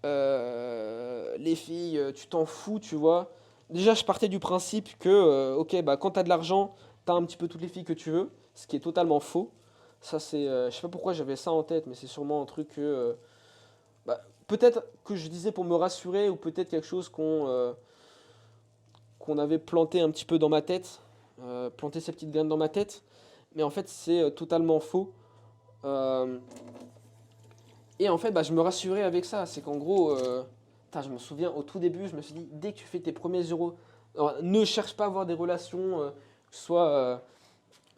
les filles, tu t'en fous, tu vois. Déjà, je partais du principe que, ok, bah quand t'as de l'argent, t'as un petit peu toutes les filles que tu veux, ce qui est totalement faux. Ça, c'est, je sais pas pourquoi j'avais ça en tête, mais c'est sûrement un truc que, bah, peut-être que je disais pour me rassurer, ou peut-être quelque chose qu'on avait planté un petit peu dans ma tête, planté ces petites graines dans ma tête, mais en fait, c'est totalement faux. Euh, et en fait, bah, je me rassurais avec ça. C'est qu'en gros, je me souviens au tout début, je me suis dit, dès que tu fais tes premiers euros, alors, ne cherche pas à avoir des relations, que ce soit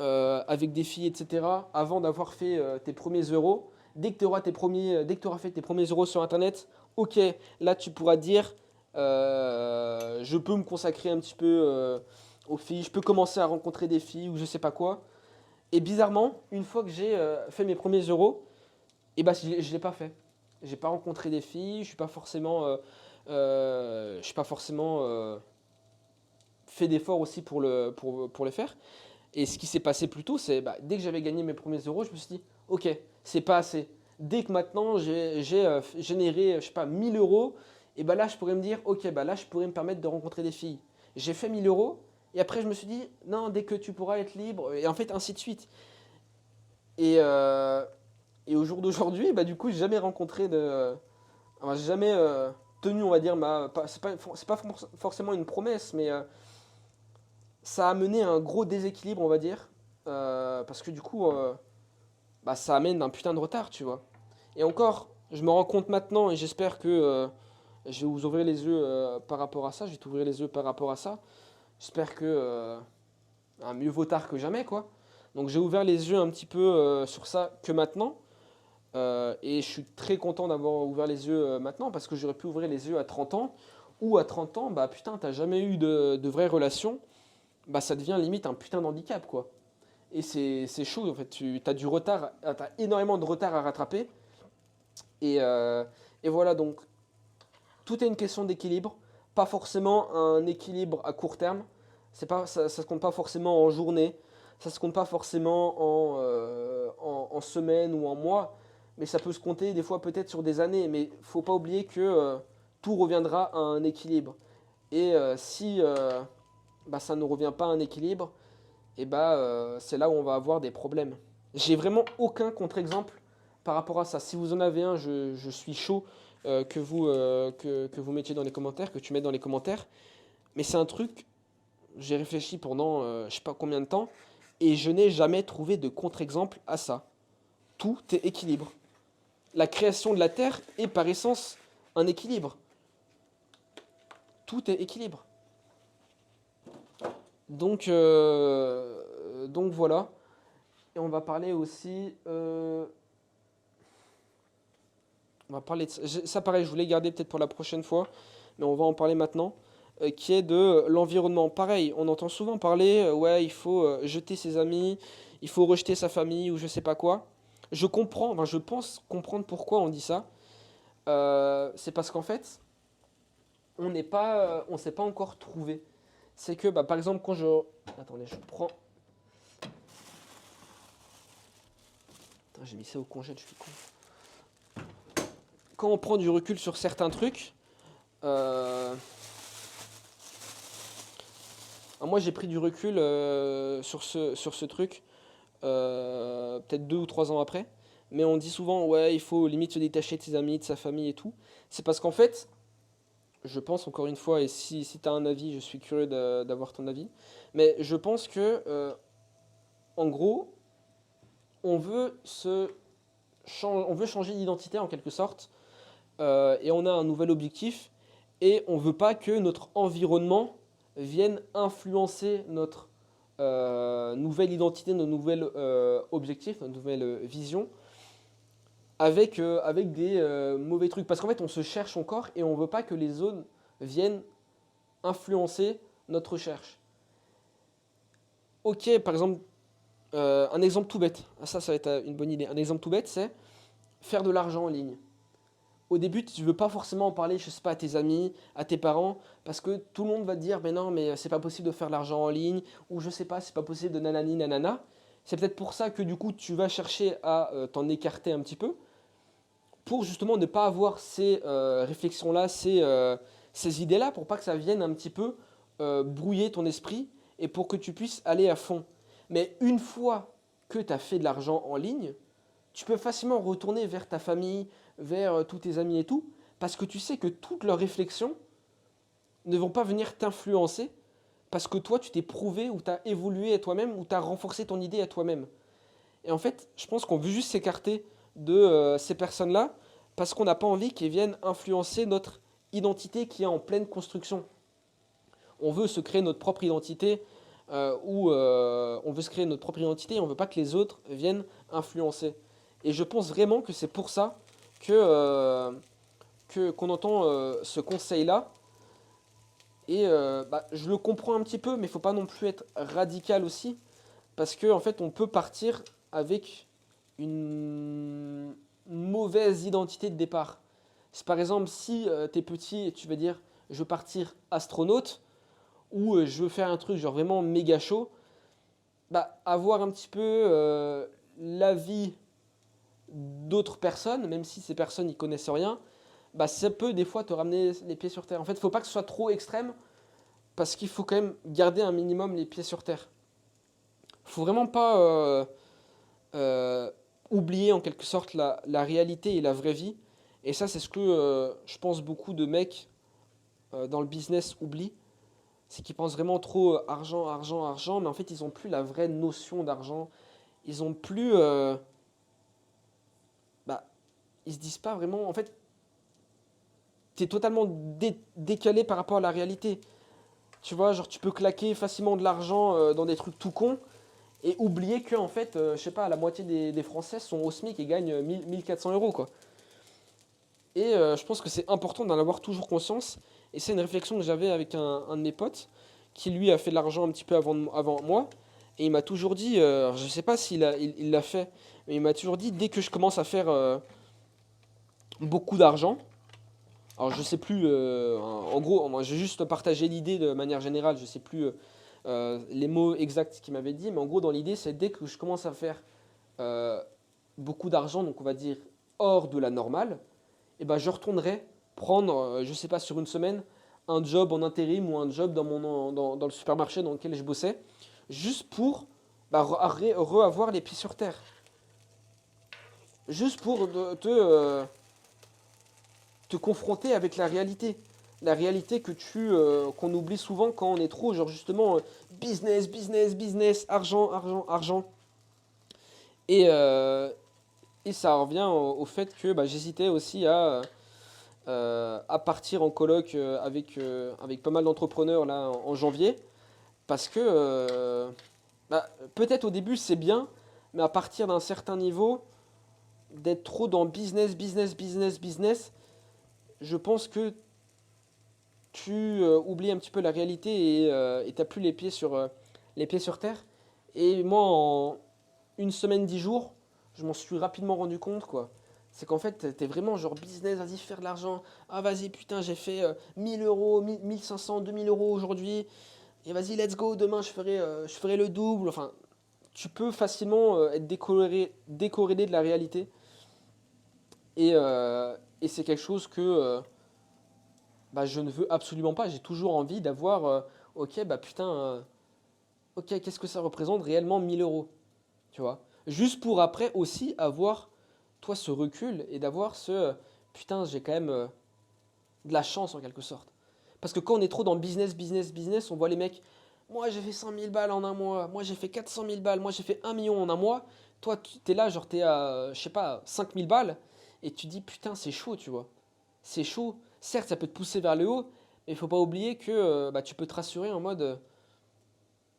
avec des filles, etc., avant d'avoir fait tes premiers euros. Dès que tu auras fait tes premiers euros sur Internet, ok, là tu pourras dire, je peux me consacrer un petit peu aux filles, je peux commencer à rencontrer des filles ou je sais pas quoi. Et bizarrement, une fois que j'ai fait mes premiers euros, et bah je ne l'ai pas fait. J'ai pas rencontré des filles, je suis pas forcément fait d'efforts aussi pour le faire. Et ce qui s'est passé plus tôt, c'est bah, dès que j'avais gagné mes premiers euros, je me suis dit, ok, c'est pas assez. Dès que maintenant j'ai généré, je sais pas, 1000 euros, et bah là je pourrais me dire, ok, bah là je pourrais me permettre de rencontrer des filles. J'ai fait 1000 euros, et après je me suis dit, non, dès que tu pourras être libre, et en fait ainsi de suite. Et, et au jour d'aujourd'hui, bah du coup, j'ai jamais rencontré de. Enfin, j'ai jamais tenu, on va dire, c'est pas forcément une promesse, mais ça a amené à un gros déséquilibre, on va dire. Parce que du coup, bah, ça amène un putain de retard, tu vois. Et encore, je me rends compte maintenant, et j'espère que je vais vous ouvrir les yeux par rapport à ça. Je vais t'ouvrir les yeux par rapport à ça. J'espère que mieux vaut tard que jamais, quoi. Donc j'ai ouvert les yeux un petit peu sur ça que maintenant. Et je suis très content d'avoir ouvert les yeux maintenant parce que j'aurais pu ouvrir les yeux à 30 ans. Ou à 30 ans, bah putain, t'as jamais eu de vraies relations. Bah ça devient limite un putain d'handicap, quoi. Et c'est chaud, en fait. Tu as du retard, t'as énormément de retard à rattraper. Et, euh, et voilà, donc tout est une question d'équilibre. Pas forcément un équilibre à court terme. Ça se compte pas forcément en journée. Ça se compte pas forcément en semaines ou en mois. Mais ça peut se compter des fois peut-être sur des années. Mais faut pas oublier que tout reviendra à un équilibre. Et si bah, ça ne revient pas à un équilibre, et bah c'est là où on va avoir des problèmes. J'ai vraiment aucun contre-exemple par rapport à ça. Si vous en avez un, je suis chaud. que vous mettiez dans les commentaires, que tu mets dans les commentaires. Mais c'est un truc, j'ai réfléchi pendant je sais pas combien de temps, et je n'ai jamais trouvé de contre-exemple à ça. Tout est équilibre. La création de la Terre est par essence un équilibre. Tout est équilibre. Donc voilà. Et on va parler aussi. On va parler de ça. Ça, pareil, je voulais garder peut-être pour la prochaine fois, mais on va en parler maintenant. Qui est de l'environnement. Pareil, on entend souvent parler, ouais, il faut jeter ses amis, il faut rejeter sa famille ou je sais pas quoi. Je comprends, enfin, je pense comprendre pourquoi on dit ça. C'est parce qu'en fait, on s'est pas encore trouvé. C'est que, bah, par exemple, quand je. Attendez, je prends. Putain, j'ai mis ça au congèle, je suis con. Quand on prend du recul sur certains trucs, moi j'ai pris du recul sur ce truc, peut-être 2 ou 3 ans après, mais on dit souvent, ouais, il faut limite se détacher de ses amis, de sa famille et tout. C'est parce qu'en fait, je pense encore une fois, et si tu as un avis, je suis curieux d'avoir ton avis, mais je pense que, en gros, on veut on veut changer d'identité en quelque sorte, et on a un nouvel objectif, et on veut pas que notre environnement vienne influencer notre nouvelle identité, notre nouvel objectif, notre nouvelle vision, avec des mauvais trucs. Parce qu'en fait, on se cherche encore et on veut pas que les autres viennent influencer notre recherche. Ok, par exemple, un exemple tout bête. Ah, ça va être une bonne idée. Un exemple tout bête, c'est faire de l'argent en ligne. Au début, tu ne veux pas forcément en parler, je sais pas, à tes amis, à tes parents, parce que tout le monde va te dire, mais non, mais c'est pas possible de faire de l'argent en ligne, ou je sais pas, c'est pas possible de nanani nanana. C'est peut-être pour ça que du coup, tu vas chercher à t'en écarter un petit peu, pour justement ne pas avoir ces réflexions-là, ces idées-là, pour pas que ça vienne un petit peu brouiller ton esprit, et pour que tu puisses aller à fond. Mais une fois que tu as fait de l'argent en ligne, tu peux facilement retourner vers ta famille, vers tous tes amis et tout, parce que tu sais que toutes leurs réflexions ne vont pas venir t'influencer, parce que toi, tu t'es prouvé, ou tu as évolué à toi-même, ou tu as renforcé ton idée à toi-même. Et en fait, je pense qu'on veut juste s'écarter de ces personnes-là, parce qu'on n'a pas envie qu'elles viennent influencer notre identité qui est en pleine construction. On veut se créer notre propre identité, ou on veut se créer notre propre identité, et on ne veut pas que les autres viennent influencer. Et je pense vraiment que c'est pour ça qu'on entend ce conseil-là. Et bah, je le comprends un petit peu, mais il ne faut pas non plus être radical aussi. Parce qu'en en fait, on peut partir avec une mauvaise identité de départ. C'est par exemple, si tu es petit et tu vas dire je veux partir astronaute, ou je veux faire un truc genre vraiment méga chaud, bah, avoir un petit peu l'avis d'autres personnes, même si ces personnes n'y connaissent rien, bah, ça peut des fois te ramener les pieds sur terre. En fait, il ne faut pas que ce soit trop extrême, parce qu'il faut quand même garder un minimum les pieds sur terre. Il ne faut vraiment pas euh, oublier en quelque sorte la réalité et la vraie vie. Et ça, c'est ce que je pense beaucoup de mecs dans le business oublient. C'est qu'ils pensent vraiment trop argent, argent, argent, mais en fait, ils n'ont plus la vraie notion d'argent. Ils ont plus. Bah, ils se disent pas vraiment. En fait, tu es totalement décalé par rapport à la réalité. Tu vois, genre, tu peux claquer facilement de l'argent dans des trucs tout cons et oublier que, en fait, je sais pas, la moitié des Français sont au SMIC et gagnent 1400 euros, quoi. Et je pense que c'est important d'en avoir toujours conscience. Et c'est une réflexion que j'avais avec un de mes potes qui, lui, a fait de l'argent un petit peu avant moi. Et il m'a toujours dit, je sais pas il l'a fait, mais il m'a toujours dit, dès que je commence à faire beaucoup d'argent, alors je sais plus, en gros, moi j'ai juste partagé l'idée de manière générale, je sais plus les mots exacts qu'il m'avait dit, mais en gros dans l'idée c'est dès que je commence à faire euh, beaucoup d'argent, donc on va dire hors de la normale, et ben je retournerai prendre, je sais pas, sur une semaine, un job en intérim ou un job dans le supermarché dans lequel je bossais, juste pour bah, avoir les pieds sur terre. Juste pour te te confronter avec la réalité. La réalité qu'on oublie souvent quand on est trop, genre justement, business, business, business, argent, argent, argent. Et, euh, et ça revient au fait que bah, j'hésitais aussi à partir en colloque avec pas mal d'entrepreneurs là en janvier. Parce que bah, peut-être au début c'est bien, mais à partir d'un certain niveau, d'être trop dans business, business, business, business, je pense que tu oublies un petit peu la réalité et t'as plus les pieds sur terre. Et moi, en une semaine, 10 jours, je m'en suis rapidement rendu compte, quoi. C'est qu'en fait, t'es vraiment genre business, vas-y, faire de l'argent. Ah, vas-y, putain, j'ai fait 1000 euros, 1500, 2000 euros aujourd'hui. Et vas-y, let's go, demain, je ferai le double. Enfin, tu peux facilement être décorrélé de la réalité. Et c'est quelque chose que bah, je ne veux absolument pas. J'ai toujours envie d'avoir, ok, bah putain, ok, qu'est-ce que ça représente réellement 1000 euros, tu vois? Juste pour après aussi avoir, toi, ce recul et d'avoir putain, j'ai quand même de la chance en quelque sorte. Parce que quand on est trop dans business, business, business, on voit les mecs, moi j'ai fait 100 000 balles en un mois, moi j'ai fait 400 000 balles, moi j'ai fait 1 million en un mois. Toi, tu es là, genre t'es à, je sais pas, 5 000 balles, et tu dis, putain, c'est chaud, tu vois. C'est chaud. Certes, ça peut te pousser vers le haut, mais il faut pas oublier que bah, tu peux te rassurer en mode,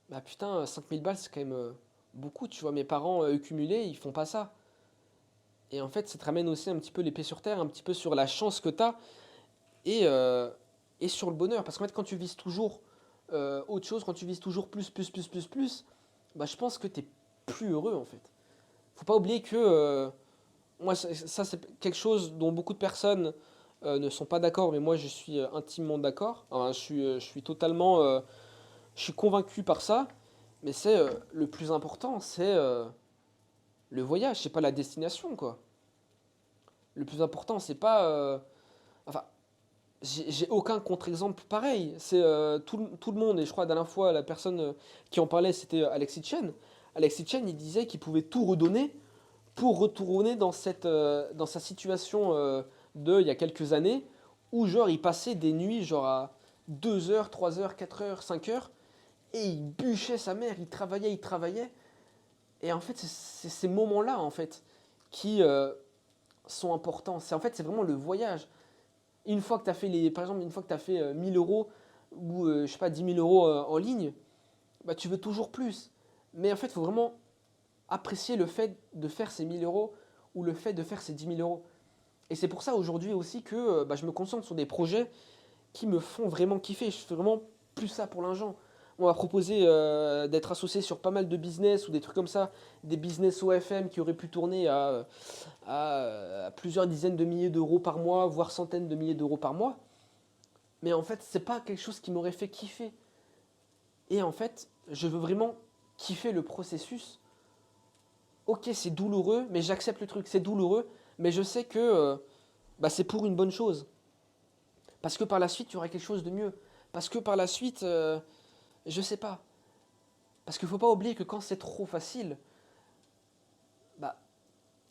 bah putain, 5 000 balles, c'est quand même beaucoup, tu vois. Mes parents, eux, cumulés, ils font pas ça. Et en fait, ça te ramène aussi un petit peu les pieds sur terre, un petit peu sur la chance que tu as et, euh, et sur le bonheur. Parce qu'en fait, quand tu vises toujours autre chose, quand tu vises toujours plus, plus, plus, plus, plus, bah, je pense que tu es plus heureux en fait. Faut pas oublier que moi, ça c'est quelque chose dont beaucoup de personnes ne sont pas d'accord, mais moi je suis intimement d'accord. Enfin, je suis totalement, je suis convaincu par ça. Mais c'est le plus important, c'est le voyage, c'est pas la destination quoi. Le plus important, c'est pas, enfin, j'ai aucun contre-exemple pareil. C'est tout le monde, et je crois la dernière fois, la personne qui en parlait, c'était Alexis Chen. Alexis Chen, il disait qu'il pouvait tout redonner pour retourner dans sa situation il y a quelques années, où genre il passait des nuits genre à 2 heures, 3 heures, 4 heures, 5 heures, et il bûchait sa mère, il travaillait. Et en fait, c'est ces moments-là, en fait, qui sont importants. C'est en fait, c'est vraiment le voyage. Une fois que tu as fait par exemple, une fois que tu as fait 1000 euros ou je sais pas 10 000 euros en ligne, bah, tu veux toujours plus. Mais en fait, il faut vraiment apprécier le fait de faire ces 1000 euros ou le fait de faire ces 10 000 euros. Et c'est pour ça aujourd'hui aussi que bah, je me concentre sur des projets qui me font vraiment kiffer. Je fais vraiment plus ça pour l'argent. On m'a proposé d'être associé sur pas mal de business ou des trucs comme ça, des business OFM qui auraient pu tourner à plusieurs dizaines de milliers d'euros par mois, voire centaines de milliers d'euros par mois. Mais en fait, c'est pas quelque chose qui m'aurait fait kiffer. Et en fait, je veux vraiment kiffer le processus. Ok, c'est douloureux, mais j'accepte le truc, c'est douloureux, mais je sais que bah, c'est pour une bonne chose. Parce que par la suite, il y aura quelque chose de mieux. Parce que par la suite, je sais pas. Parce qu'il faut pas oublier que quand c'est trop facile, bah,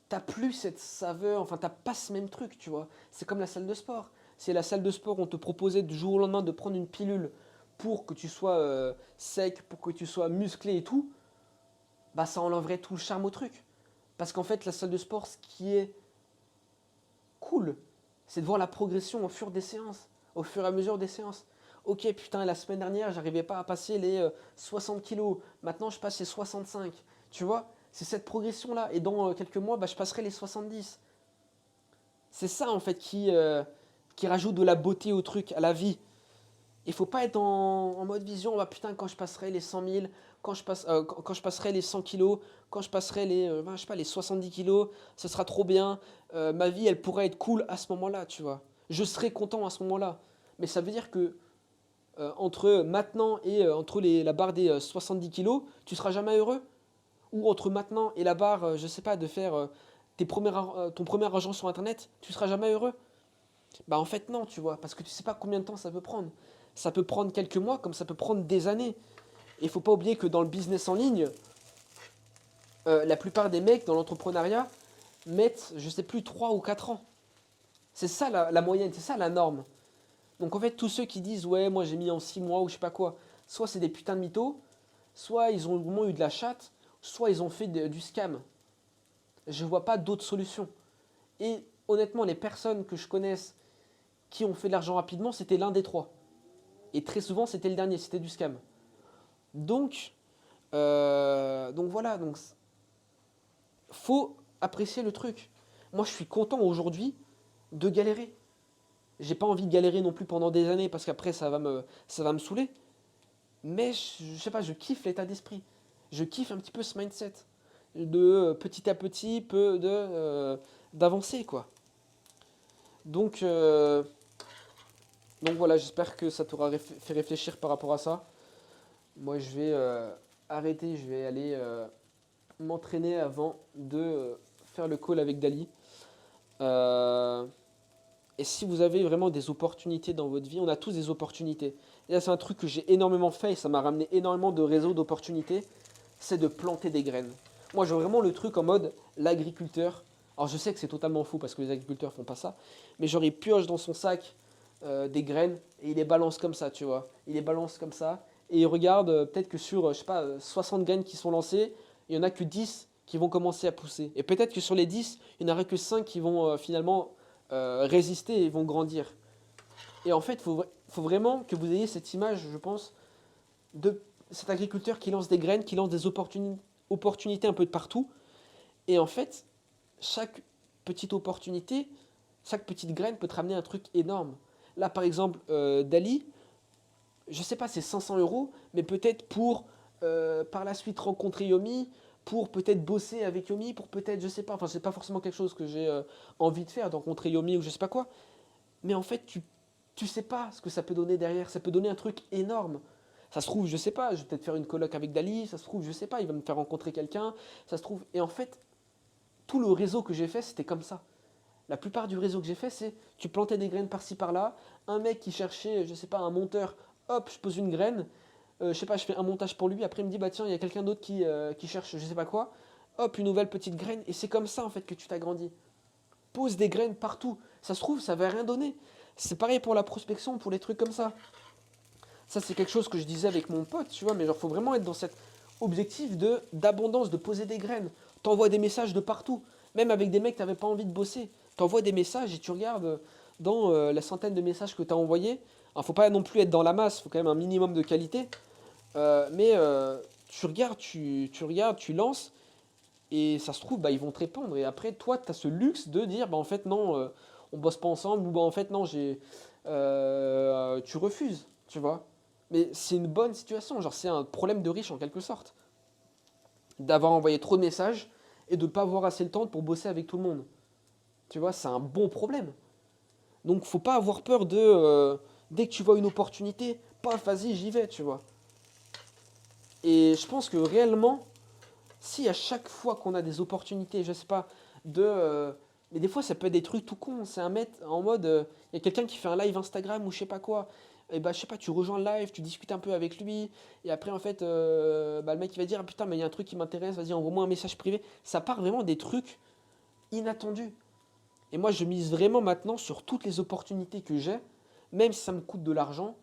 t'as plus cette saveur, enfin, t'as pas ce même truc, tu vois. C'est comme la salle de sport. Si à la salle de sport, on te proposait du jour au lendemain de prendre une pilule pour que tu sois sec, pour que tu sois musclé et tout, bah, ça enlèverait tout le charme au truc. Parce qu'en fait, la salle de sport, ce qui est cool, c'est de voir la progression au fur des séances, au fur et à mesure des séances. Ok, putain, la semaine dernière, j'arrivais pas à passer les 60 kilos. Maintenant, je passe les 65. Tu vois, c'est cette progression-là. Et dans quelques mois, bah, je passerai les 70. C'est ça, en fait, qui rajoute de la beauté au truc, à la vie. Il faut pas être en mode vision, bah putain, quand je passerai les 100 000, quand je passerai les 100 kilos, quand je passerai je sais pas, les 70 kilos, ce sera trop bien. Ma vie, elle pourrait être cool à ce moment-là, tu vois. Je serai content à ce moment-là. Mais ça veut dire que entre maintenant et entre la barre des 70 kilos, tu seras jamais heureux. Ou entre maintenant et la barre, je sais pas, de faire ton premier argent sur Internet, tu seras jamais heureux. Bah en fait non, tu vois, parce que tu sais pas combien de temps ça peut prendre. Ça peut prendre quelques mois, comme ça peut prendre des années. Et il faut pas oublier que dans le business en ligne, la plupart des mecs dans l'entrepreneuriat mettent, je sais plus, 3 ou 4 ans. C'est ça la moyenne, c'est ça la norme. Donc en fait, tous ceux qui disent ouais, moi j'ai mis en 6 mois ou je sais pas quoi, soit c'est des putains de mythos, soit ils ont au moins eu de la chatte, soit ils ont fait du scam. Je vois pas d'autre solution. Et honnêtement, les personnes que je connaisse qui ont fait de l'argent rapidement, c'était l'un des trois. Et très souvent, c'était le dernier, c'était du scam. Donc, donc voilà, donc faut apprécier le truc. Moi, je suis content aujourd'hui de galérer. J'ai pas envie de galérer non plus pendant des années parce qu'après ça va me saouler. Mais je sais pas, je kiffe l'état d'esprit. Je kiffe un petit peu ce mindset de petit à petit, d'avancer quoi. Donc, euh, donc voilà, j'espère que ça t'aura fait réfléchir par rapport à ça. Moi, je vais arrêter, je vais aller m'entraîner avant de faire le call avec Dali. Euh, et si vous avez vraiment des opportunités dans votre vie, on a tous des opportunités. Et là, c'est un truc que j'ai énormément fait et ça m'a ramené énormément de réseaux d'opportunités, c'est de planter des graines. Moi, j'ai vraiment le truc en mode l'agriculteur. Alors, je sais que c'est totalement fou parce que les agriculteurs font pas ça, mais genre, il pioche dans son sac des graines et il les balance comme ça, tu vois. Il les balance comme ça et il regarde peut-être que sur, je sais pas, 60 graines qui sont lancées, il y en a que 10 qui vont commencer à pousser. Et peut-être que sur les 10, il n'y en aura que 5 qui vont finalement résister et vont grandir. Et en fait, faut vraiment que vous ayez cette image, je pense, de cet agriculteur qui lance des graines, qui lance des opportunités un peu de partout. Et en fait, chaque petite opportunité, chaque petite graine peut te ramener un truc énorme. Là, par exemple, Dali, je sais pas, c'est 500 euros, mais peut-être pour par la suite rencontrer Yomi, pour peut-être bosser avec Yomi, pour peut-être, je sais pas, enfin, c'est pas forcément quelque chose que j'ai envie de faire, de rencontrer Yomi ou je sais pas quoi. Mais en fait, tu sais pas ce que ça peut donner derrière. Ça peut donner un truc énorme. Ça se trouve, je sais pas, je vais peut-être faire une coloc avec Dali. Ça se trouve, je sais pas, il va me faire rencontrer quelqu'un. Ça se trouve. Et en fait, tout le réseau que j'ai fait, c'était comme ça. La plupart du réseau que j'ai fait, c'est tu plantais des graines par-ci par-là. Un mec qui cherchait, je sais pas, un monteur, hop, je pose une graine. Je sais pas, je fais un montage pour lui. Après, il me dit, bah tiens, il y a quelqu'un d'autre qui cherche, je sais pas quoi. Hop, une nouvelle petite graine. Et c'est comme ça, en fait, que tu t'agrandis. Pose des graines partout. Ça se trouve, ça va rien donner. C'est pareil pour la prospection, pour les trucs comme ça. Ça, c'est quelque chose que je disais avec mon pote, tu vois, mais genre, faut vraiment être dans cet objectif d'abondance, de poser des graines. T'envoies des messages de partout, même avec des mecs que t'avais pas envie de bosser. T'envoies des messages et tu regardes dans la centaine de messages que t'as envoyés. Alors, faut pas non plus être dans la masse, faut quand même un minimum de qualité. Mais tu regardes, tu lances, et ça se trouve, bah, ils vont te répondre. Et après, toi, tu as ce luxe de dire, bah, en fait, non, on bosse pas ensemble, ou bah, en fait, non, tu refuses, tu vois. Mais c'est une bonne situation, genre, c'est un problème de riche en quelque sorte. D'avoir envoyé trop de messages et de ne pas avoir assez le temps pour bosser avec tout le monde. Tu vois, c'est un bon problème. Donc, faut pas avoir peur dès que tu vois une opportunité, paf, vas-y, j'y vais, tu vois. Et je pense que réellement, si à chaque fois qu'on a des opportunités, je sais pas, mais des fois ça peut être des trucs tout cons, c'est un mec en mode, il y a quelqu'un qui fait un live Instagram ou je sais pas quoi, et bah je sais pas, tu rejoins le live, tu discutes un peu avec lui, et après en fait, bah, le mec il va dire, ah, putain mais il y a un truc qui m'intéresse, vas-y envoie-moi un message privé. Ça part vraiment des trucs inattendus. Et moi je mise vraiment maintenant sur toutes les opportunités que j'ai, même si ça me coûte de l'argent,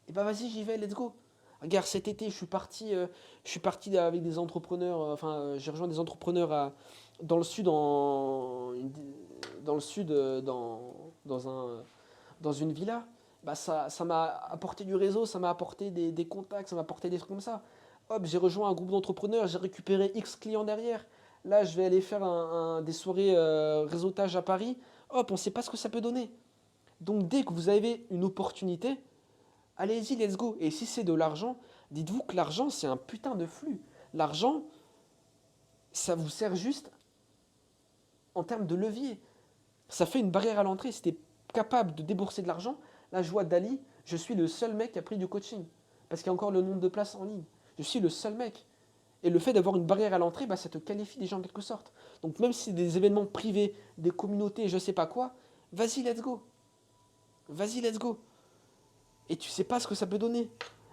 et bah vas-y j'y vais, let's go. Regarde, cet été, je suis parti avec des entrepreneurs. J'ai rejoint des entrepreneurs dans le sud, dans le sud, dans une villa. Bah ça m'a apporté du réseau, ça m'a apporté des contacts, ça m'a apporté des trucs comme ça. Hop, j'ai rejoint un groupe d'entrepreneurs, j'ai récupéré X clients derrière. Là, je vais aller faire des soirées réseautage à Paris. Hop, on ne sait pas ce que ça peut donner. Donc, dès que vous avez une opportunité, allez-y, let's go. Et si c'est de l'argent, dites-vous que l'argent, c'est un putain de flux. L'argent, ça vous sert juste en termes de levier. Ça fait une barrière à l'entrée. Si tu es capable de débourser de l'argent, là, je vois Dali, je suis le seul mec qui a pris du coaching. Parce qu'il y a encore le nombre de places en ligne. Je suis le seul mec. Et le fait d'avoir une barrière à l'entrée, bah, ça te qualifie déjà en quelque sorte. Donc même si c'est des événements privés, des communautés, je sais pas quoi, vas-y, let's go. Vas-y, let's go. Et tu sais pas ce que ça peut donner.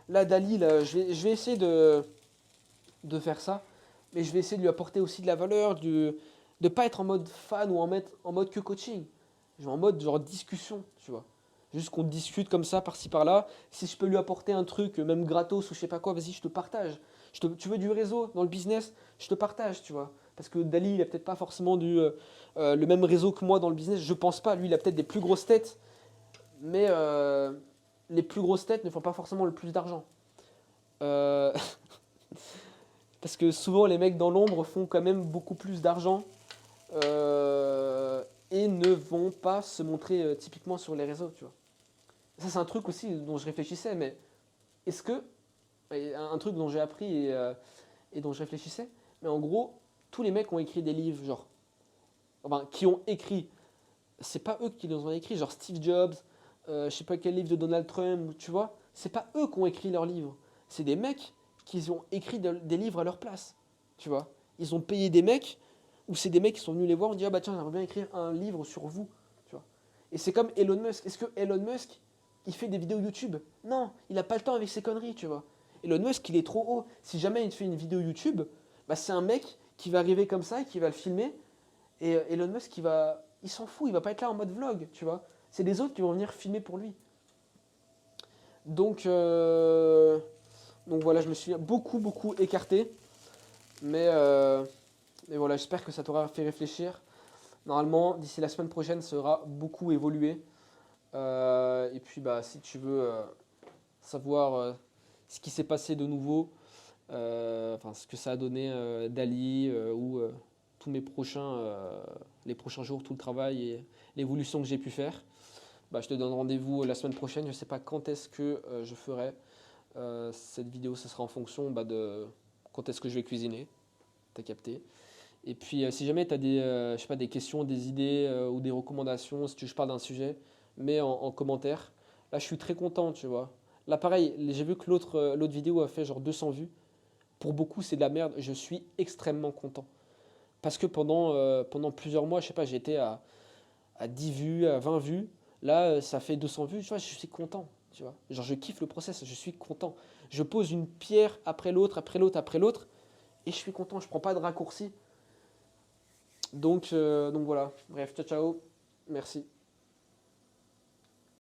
Là, Dali, là, je vais essayer de faire ça, mais je vais essayer de lui apporter aussi de la valeur, de ne pas être en mode fan ou en mode que coaching. Je vais en mode genre discussion, tu vois. Juste qu'on discute comme ça, par-ci par-là. Si je peux lui apporter un truc, même gratos ou je sais pas quoi, vas-y, je te partage. Tu veux du réseau dans le business, je te partage, tu vois. Parce que Dali, il a peut-être pas forcément le même réseau que moi dans le business. Je pense pas. Lui, il a peut-être des plus grosses têtes, mais les plus grosses têtes ne font pas forcément le plus d'argent. Euh, parce que souvent, les mecs dans l'ombre font quand même beaucoup plus d'argent et ne vont pas se montrer typiquement sur les réseaux, tu vois. Ça, c'est un truc aussi dont je réfléchissais, mais est-ce que, et un truc dont j'ai appris et dont je réfléchissais, mais en gros, tous les mecs ont écrit des livres, genre, enfin, qui ont écrit, c'est pas eux qui les ont écrits, genre Steve Jobs, je sais pas quel livre de Donald Trump, tu vois, c'est pas eux qui ont écrit leurs livres, c'est des mecs qui ont écrit des livres à leur place, tu vois. Ils ont payé des mecs, ou c'est des mecs qui sont venus les voir, on dit, ah bah tiens, j'aimerais bien écrire un livre sur vous, tu vois. Et c'est comme Elon Musk. Est-ce que Elon Musk, il fait des vidéos YouTube? Non, il a pas le temps avec ses conneries, tu vois. Elon Musk, il est trop haut. Si jamais il fait une vidéo YouTube, bah c'est un mec qui va arriver comme ça et qui va le filmer. Et Elon Musk, il s'en fout, il va pas être là en mode vlog, tu vois. C'est les autres qui vont venir filmer pour lui. Donc, donc voilà, je me suis beaucoup écarté. Mais voilà, j'espère que ça t'aura fait réfléchir. Normalement, d'ici la semaine prochaine, ça aura beaucoup évolué. Et puis, bah, si tu veux savoir ce qui s'est passé de nouveau, enfin ce que ça a donné Dali ou tous les prochains jours, tout le travail et l'évolution que j'ai pu faire, bah, je te donne rendez-vous la semaine prochaine. Je ne sais pas quand est-ce que je ferai cette vidéo. Ce sera en fonction de quand est-ce que je vais cuisiner. T'as capté. Et puis, si jamais tu as je sais pas, des questions, des idées ou des recommandations, si tu veux que je parle d'un sujet, mets en commentaire. Là, je suis très content, tu vois. Là, pareil, j'ai vu que l'autre vidéo a fait genre 200 vues. Pour beaucoup, c'est de la merde. Je suis extrêmement content. Parce que pendant plusieurs mois, je sais pas, j'étais à 10 vues, à 20 vues. Là, ça fait 200 vues, tu vois, je suis content. Tu vois. Genre, je kiffe le process, je suis content. Je pose une pierre après l'autre, après l'autre, après l'autre. Et je suis content, je prends pas de raccourcis. Donc voilà. Bref, ciao, ciao. Merci.